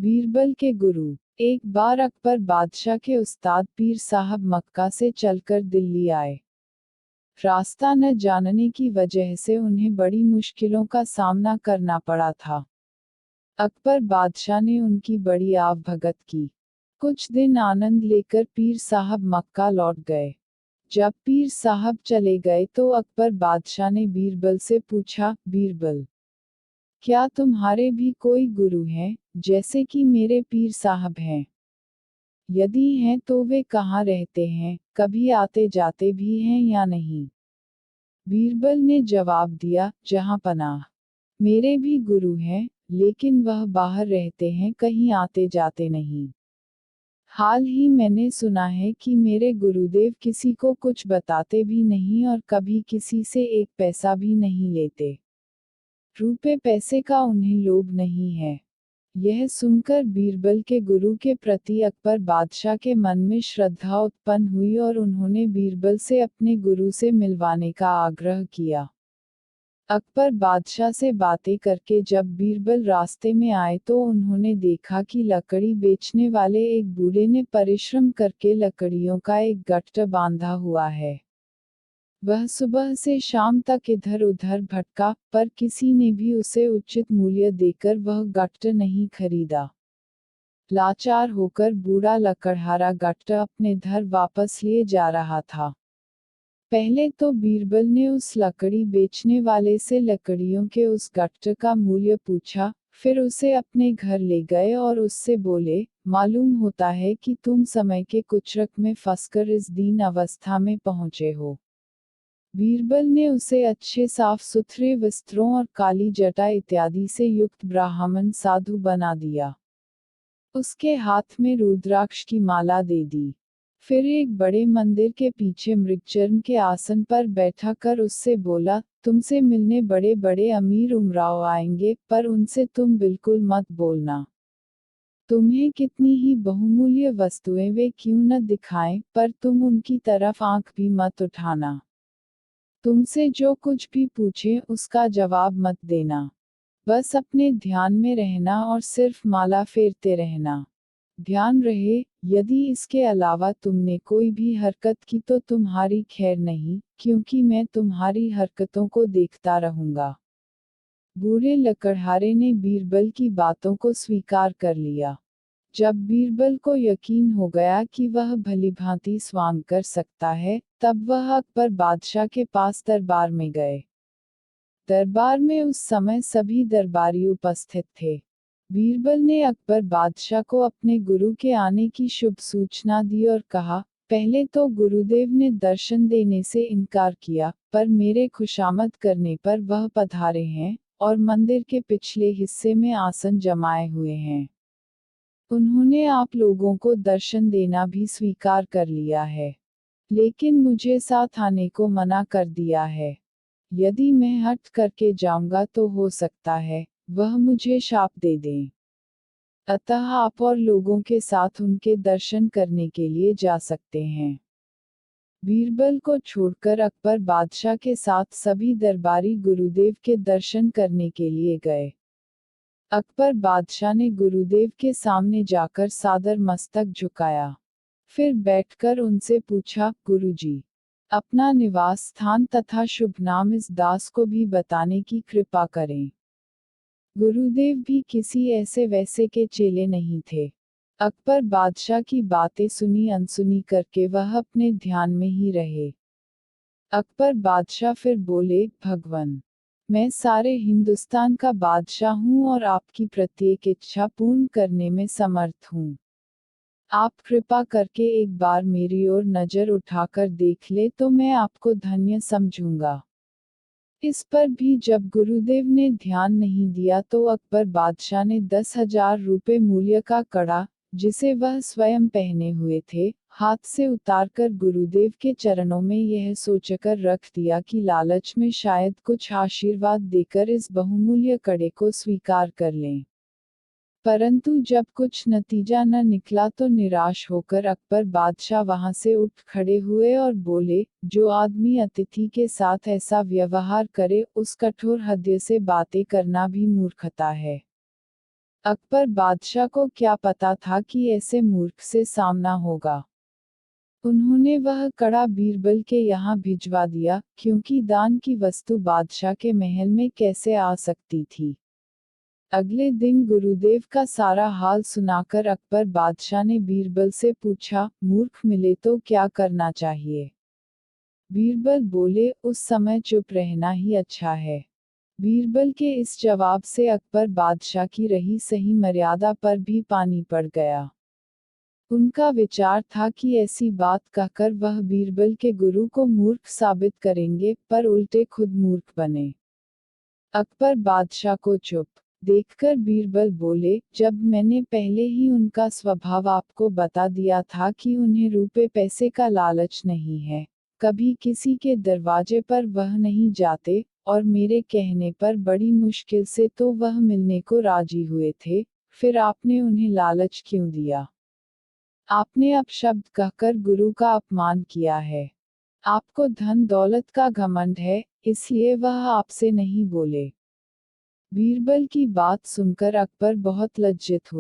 बीरबल के गुरु। एक बार अकबर बादशाह के उस्ताद पीर साहब मक्का से चलकर दिल्ली आए। रास्ता न जानने की वजह से उन्हें बड़ी मुश्किलों का सामना करना पड़ा था। अकबर बादशाह ने उनकी बड़ी आवभगत की। कुछ दिन आनंद लेकर पीर साहब मक्का लौट गए। जब पीर साहब चले गए तो अकबर बादशाह ने बीरबल से पूछा, बीरबल, क्या तुम्हारे भी कोई गुरु हैं, जैसे कि मेरे पीर साहब हैं? यदि हैं तो वे कहाँ रहते हैं, कभी आते जाते भी हैं या नहीं? बीरबल ने जवाब दिया, जहाँ पनाह। मेरे भी गुरु हैं, लेकिन वह बाहर रहते हैं, कहीं आते जाते नहीं। हाल ही मैंने सुना है कि मेरे गुरुदेव किसी को कुछ बताते भी नहीं और कभी किसी से एक पैसा भी नहीं लेते। रुपए पैसे का उन्हें लोभ नहीं है। यह सुनकर बीरबल के गुरु के प्रति अकबर बादशाह के मन में श्रद्धा उत्पन्न हुई और उन्होंने बीरबल से अपने गुरु से मिलवाने का आग्रह किया। अकबर बादशाह से बातें करके जब बीरबल रास्ते में आए तो उन्होंने देखा कि लकड़ी बेचने वाले एक बूढ़े ने परिश्रम करके लकड़ियों का एक गट्ठ बांधा हुआ है। वह सुबह से शाम तक इधर उधर भटका, पर किसी ने भी उसे उचित मूल्य देकर वह गट्ठ नहीं खरीदा। लाचार होकर बूढ़ा लकड़हारा गट्ठ अपने घर वापस लिए जा रहा था। पहले तो बीरबल ने उस लकड़ी बेचने वाले से लकड़ियों के उस गट्ठ का मूल्य पूछा, फिर उसे अपने घर ले गए और उससे बोले, मालूम होता है कि तुम समय के कुचरक में फंसकर इस दीन अवस्था में पहुंचे हो। बीरबल ने उसे अच्छे साफ सुथरे वस्त्रों और काली जटा इत्यादि से युक्त ब्राह्मण साधु बना दिया। उसके हाथ में रुद्राक्ष की माला दे दी। फिर एक बड़े मंदिर के पीछे मृगचर्म के आसन पर बैठा कर उससे बोला, तुमसे मिलने बड़े बड़े अमीर उमराव आएंगे, पर उनसे तुम बिल्कुल मत बोलना। तुम्हें कितनी ही बहुमूल्य वस्तुएं वे क्यों न दिखाएं, पर तुम उनकी तरफ आंख भी मत उठाना। तुमसे जो कुछ भी पूछे उसका जवाब मत देना। बस अपने ध्यान में रहना और सिर्फ माला फेरते रहना। ध्यान रहे, यदि इसके अलावा तुमने कोई भी हरकत की तो तुम्हारी खैर नहीं, क्योंकि मैं तुम्हारी हरकतों को देखता रहूंगा। बूढ़े लकड़हारे ने बीरबल की बातों को स्वीकार कर लिया। जब बीरबल को यकीन हो गया कि वह भलीभांति स्वांग कर सकता है, तब वह अकबर बादशाह के पास दरबार में गए। दरबार में उस समय सभी दरबारी उपस्थित थे। बीरबल ने अकबर बादशाह को अपने गुरु के आने की शुभ सूचना दी और कहा, पहले तो गुरुदेव ने दर्शन देने से इनकार किया, पर मेरे खुशामद करने पर वह पधारे हैं, और मंदिर के पिछले हिस्से में आसन जमाए हुए हैं। उन्होंने आप लोगों को दर्शन देना भी स्वीकार कर लिया है, लेकिन मुझे साथ आने को मना कर दिया है। यदि मैं हट करके जाऊंगा तो हो सकता है वह मुझे शाप दे दें। अतः आप और लोगों के साथ उनके दर्शन करने के लिए जा सकते हैं। बीरबल को छोड़कर अकबर बादशाह के साथ सभी दरबारी गुरुदेव के दर्शन करने के लिए गए। अकबर बादशाह ने गुरुदेव के सामने जाकर सादर मस्तक झुकाया। फिर बैठकर उनसे पूछा, गुरुजी, अपना निवास स्थान तथा शुभ नाम इस दास को भी बताने की कृपा करें। गुरुदेव भी किसी ऐसे वैसे के चेले नहीं थे। अकबर बादशाह की बातें सुनी अनसुनी करके वह अपने ध्यान में ही रहे। अकबर बादशाह फिर बोले, भगवन, मैं सारे हिंदुस्तान का बादशाह हूँ और आपकी प्रत्येक इच्छा पूर्ण करने में समर्थ हूँ। आप कृपा करके एक बार मेरी ओर नजर उठाकर देख ले तो मैं आपको धन्य समझूंगा। इस पर भी जब गुरुदेव ने ध्यान नहीं दिया तो अकबर बादशाह ने 10,000 रुपये मूल्य का कड़ा, जिसे वह स्वयं पहने हुए थे, हाथ से उतारकर गुरुदेव के चरणों में यह सोचकर रख दिया कि लालच में शायद कुछ आशीर्वाद देकर इस बहुमूल्य कड़े को स्वीकार कर लें। परंतु जब कुछ नतीजा न निकला तो निराश होकर अकबर बादशाह वहां से उठ खड़े हुए और बोले, जो आदमी अतिथि के साथ ऐसा व्यवहार करे उस कठोर हृदय से बातें करना भी मूर्खता है। अकबर बादशाह को क्या पता था कि ऐसे मूर्ख से सामना होगा। उन्होंने वह कड़ा बीरबल के यहाँ भिजवा दिया, क्योंकि दान की वस्तु बादशाह के महल में कैसे आ सकती थी। अगले दिन गुरुदेव का सारा हाल सुनाकर अकबर बादशाह ने बीरबल से पूछा, मूर्ख मिले तो क्या करना चाहिए। बीरबल बोले, उस समय चुप रहना ही अच्छा है। बीरबल के इस जवाब से अकबर बादशाह की रही सही मर्यादा पर भी पानी पड़ गया। उनका विचार था कि ऐसी बात कहकर वह बीरबल के गुरु को मूर्ख साबित करेंगे, पर उल्टे खुद मूर्ख बने। अकबर बादशाह को चुप देखकर बीरबल बोले, जब मैंने पहले ही उनका स्वभाव आपको बता दिया था कि उन्हें रुपए पैसे का लालच नहीं है, कभी किसी के दरवाजे पर वह नहीं जाते, और मेरे कहने पर बड़ी मुश्किल से तो वह मिलने को राजी हुए थे, फिर आपने उन्हें लालच क्यों दिया। आपने अपशब्द कहकर गुरु का अपमान किया है। आपको धन दौलत का घमंड है, इसलिए वह आपसे नहीं बोले। बीरबल की बात सुनकर अकबर बहुत लज्जित हुआ।